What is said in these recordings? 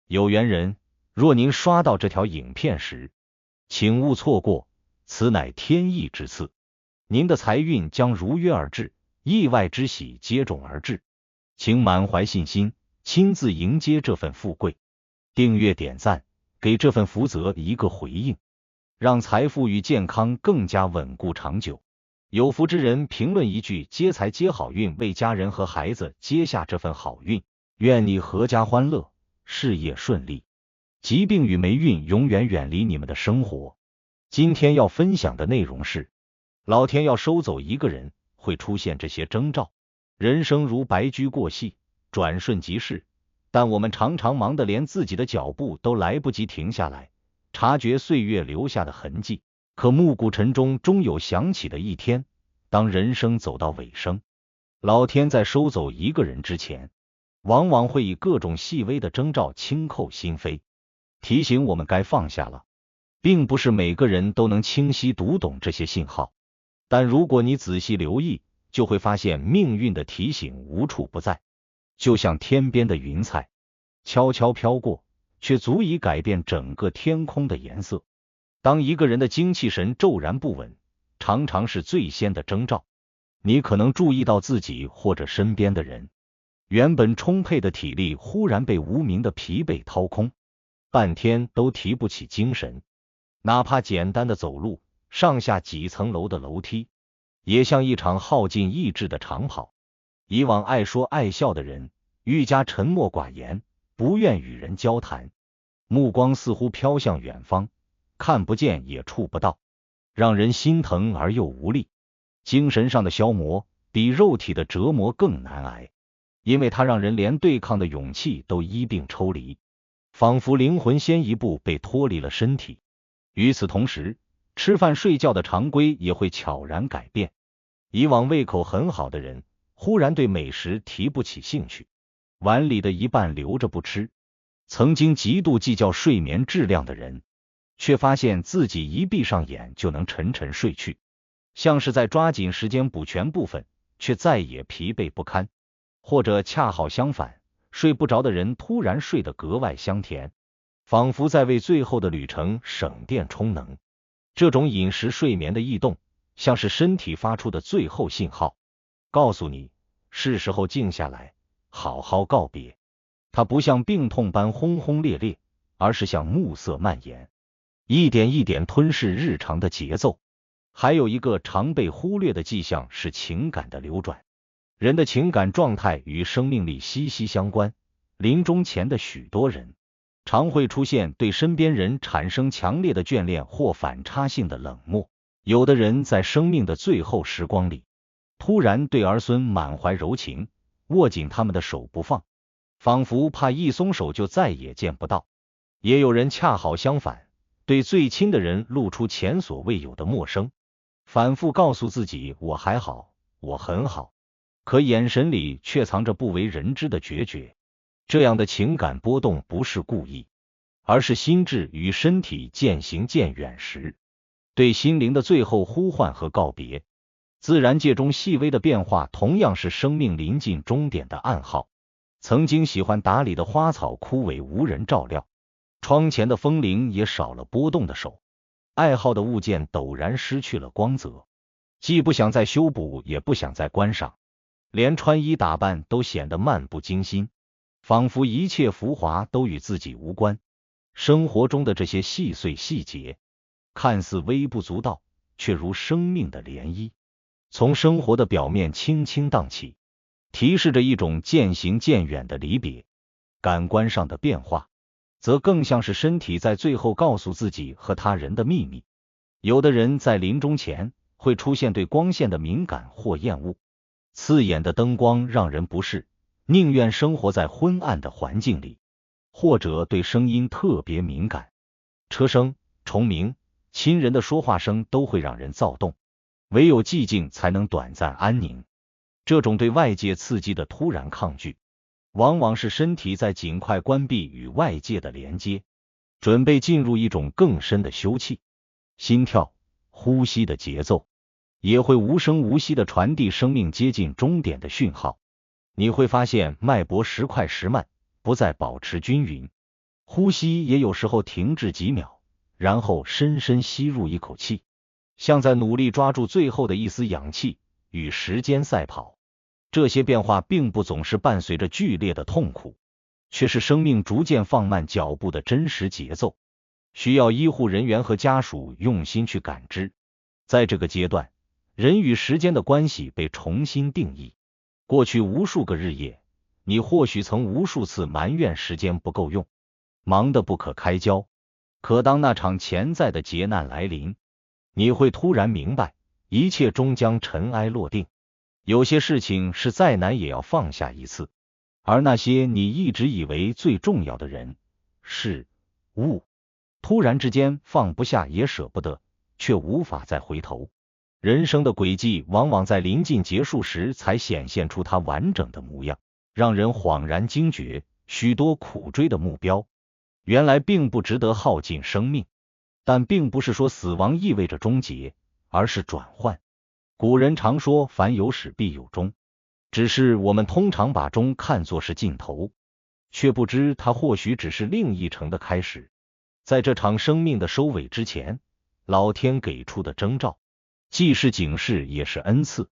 有缘人，若您刷到这条影片时，请勿错过，此乃天意之赐，您的财运将如约而至，意外之喜接踵而至，请满怀信心，亲自迎接这份富贵。订阅点赞，给这份福泽一个回应，让财富与健康更加稳固长久。有福之人评论一句接财接好运，为家人和孩子接下这份好运，愿你阖家欢乐，事业顺利，疾病与霉运永远远离你们的生活。今天要分享的内容是，老天要收走一个人，会出现这些征兆。人生如白驹过隙，转瞬即逝，但我们常常忙得连自己的脚步都来不及停下来，察觉岁月留下的痕迹。可暮鼓晨钟终有响起的一天，当人生走到尾声，老天在收走一个人之前，往往会以各种细微的征兆轻叩心扉，提醒我们该放下了。并不是每个人都能清晰读懂这些信号，但如果你仔细留意，就会发现命运的提醒无处不在，就像天边的云彩，悄悄飘过，却足以改变整个天空的颜色。当一个人的精气神骤然不稳，常常是最先的征兆。你可能注意到自己或者身边的人，原本充沛的体力忽然被无名的疲惫掏空，半天都提不起精神。哪怕简单的走路，上下几层楼的楼梯，也像一场耗尽意志的长跑。以往爱说爱笑的人，愈加沉默寡言，不愿与人交谈，目光似乎飘向远方，看不见也触不到，让人心疼而又无力。精神上的消磨比肉体的折磨更难挨，因为它让人连对抗的勇气都一并抽离，仿佛灵魂先一步被脱离了身体。与此同时，吃饭睡觉的常规也会悄然改变。以往胃口很好的人，忽然对美食提不起兴趣，碗里的一半留着不吃。曾经极度计较睡眠质量的人，却发现自己一闭上眼就能沉沉睡去，像是在抓紧时间补全部分，却再也疲惫不堪。或者恰好相反，睡不着的人突然睡得格外香甜，仿佛在为最后的旅程省电充能。这种饮食睡眠的异动，像是身体发出的最后信号，告诉你是时候静下来，好好告别。它不像病痛般轰轰烈烈，而是像暮色蔓延，一点一点吞噬日常的节奏。还有一个常被忽略的迹象是情感的流转。人的情感状态与生命力息息相关，临终前的许多人常会出现对身边人产生强烈的眷恋或反差性的冷漠。有的人在生命的最后时光里，突然对儿孙满怀柔情，握紧他们的手不放，仿佛怕一松手就再也见不到。也有人恰好相反，对最亲的人露出前所未有的陌生，反复告诉自己我还好，我很好，可眼神里却藏着不为人知的决绝。这样的情感波动不是故意，而是心智与身体渐行渐远时，对心灵的最后呼唤和告别。自然界中细微的变化同样是生命临近终点的暗号。曾经喜欢打理的花草枯萎无人照料，窗前的风铃也少了拨动的手，爱好的物件陡然失去了光泽，既不想再修补，也不想再观赏，连穿衣打扮都显得漫不经心，仿佛一切浮华都与自己无关。生活中的这些细碎细节，看似微不足道，却如生命的涟漪，从生活的表面轻轻荡起，提示着一种渐行渐远的离别。感官上的变化，则更像是身体在最后告诉自己和他人的秘密。有的人在临终前会出现对光线的敏感或厌恶，刺眼的灯光让人不适，宁愿生活在昏暗的环境里。或者对声音特别敏感，车声、虫鸣、亲人的说话声都会让人躁动，唯有寂静才能短暂安宁。这种对外界刺激的突然抗拒，往往是身体在尽快关闭与外界的连接，准备进入一种更深的休憩。心跳、呼吸的节奏也会无声无息地传递生命接近终点的讯号。你会发现脉搏时快时慢，不再保持均匀，呼吸也有时候停滞几秒，然后深深吸入一口气，像在努力抓住最后的一丝氧气，与时间赛跑。这些变化并不总是伴随着剧烈的痛苦，却是生命逐渐放慢脚步的真实节奏，需要医护人员和家属用心去感知。在这个阶段，人与时间的关系被重新定义。过去无数个日夜，你或许曾无数次埋怨时间不够用，忙得不可开交。可当那场潜在的劫难来临，你会突然明白，一切终将尘埃落定。有些事情是再难也要放下一次，而那些你一直以为最重要的人、事、物，突然之间放不下也舍不得，却无法再回头。人生的轨迹往往在临近结束时才显现出它完整的模样，让人恍然惊觉，许多苦追的目标原来并不值得耗尽生命。但并不是说死亡意味着终结，而是转换。古人常说凡有始必有终，只是我们通常把终看作是尽头，却不知它或许只是另一程的开始。在这场生命的收尾之前，老天给出的征兆既是警示也是恩赐，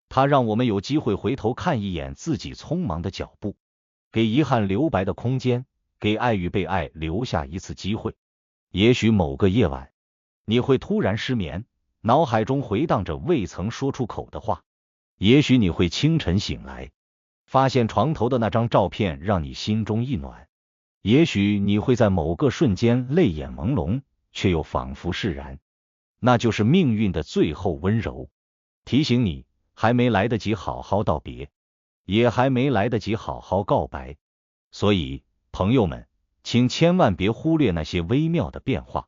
它让我们有机会回头看一眼自己匆忙的脚步，给遗憾留白的空间，给爱与被爱留下一次机会。也许某个夜晚，你会突然失眠，脑海中回荡着未曾说出口的话。也许你会清晨醒来，发现床头的那张照片让你心中一暖。也许你会在某个瞬间泪眼朦胧，却又仿佛释然。那就是命运的最后温柔，提醒你还没来得及好好道别，也还没来得及好好告白。所以，朋友们，请千万别忽略那些微妙的变化。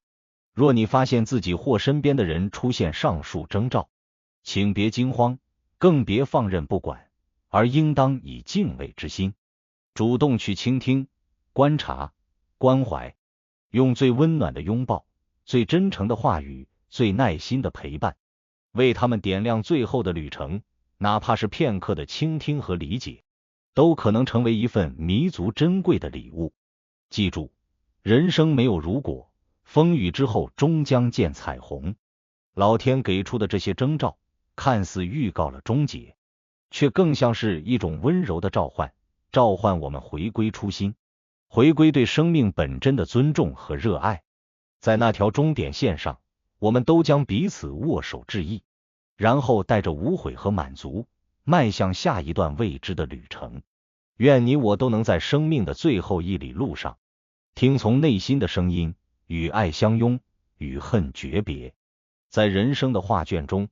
若你发现自己或身边的人出现上述征兆，请别惊慌，更别放任不管，而应当以敬畏之心，主动去倾听、观察、关怀，用最温暖的拥抱、最真诚的话语、最耐心的陪伴，为他们点亮最后的旅程。哪怕是片刻的倾听和理解，都可能成为一份弥足珍贵的礼物。记住，人生没有如果，风雨之后终将见彩虹。老天给出的这些征兆，看似预告了终结，却更像是一种温柔的召唤，召唤我们回归初心，回归对生命本真的尊重和热爱。在那条终点线上，我们都将彼此握手致意，然后带着无悔和满足，迈向下一段未知的旅程。愿你我都能在生命的最后一里路上，听从内心的声音，与爱相拥，与恨诀别，在人生的画卷中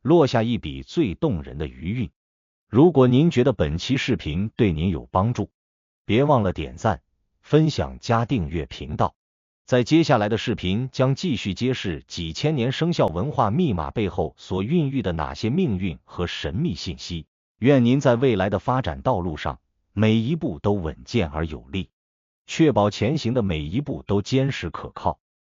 落下一笔最动人的余韵。如果您觉得本期视频对您有帮助，别忘了点赞、分享加订阅频道。在接下来的视频将继续揭示几千年生肖文化密码背后所孕育的哪些命运和神秘信息。愿您在未来的发展道路上，每一步都稳健而有力，确保前行的每一步都坚实可靠。